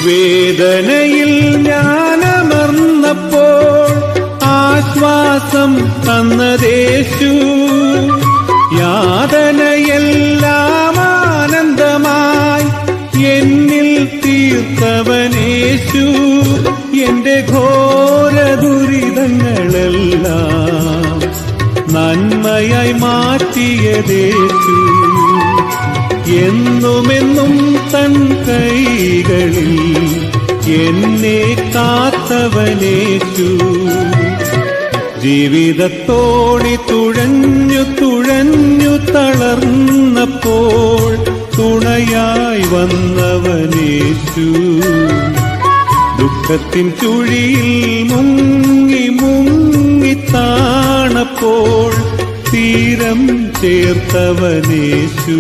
വേദനയിൽ ഞാനമർന്നപ്പോൾ ആശ്വാസം തന്നതേശു, യാതനയെല്ലാം ആനന്ദമായി എന്നിൽ തീർത്തവനേശു. എന്റെ ഘോര ദുരിതങ്ങളെല്ലാം നന്മയായി മാറ്റിയതേശു. എന്നുമെന്നും തൻ കൈകളിൽ എന്നെ കാത്തവനേശു. ജീവിതത്തോടി തുഴഞ്ഞു തുഴഞ്ഞു തളർന്നപ്പോൾ തുണയായി വന്നവനേശു. ദുഃഖത്തിൻ ചുഴിയിൽ മുങ്ങി മുങ്ങി താണപ്പോൾ തീരം ചേർത്തവനേശു.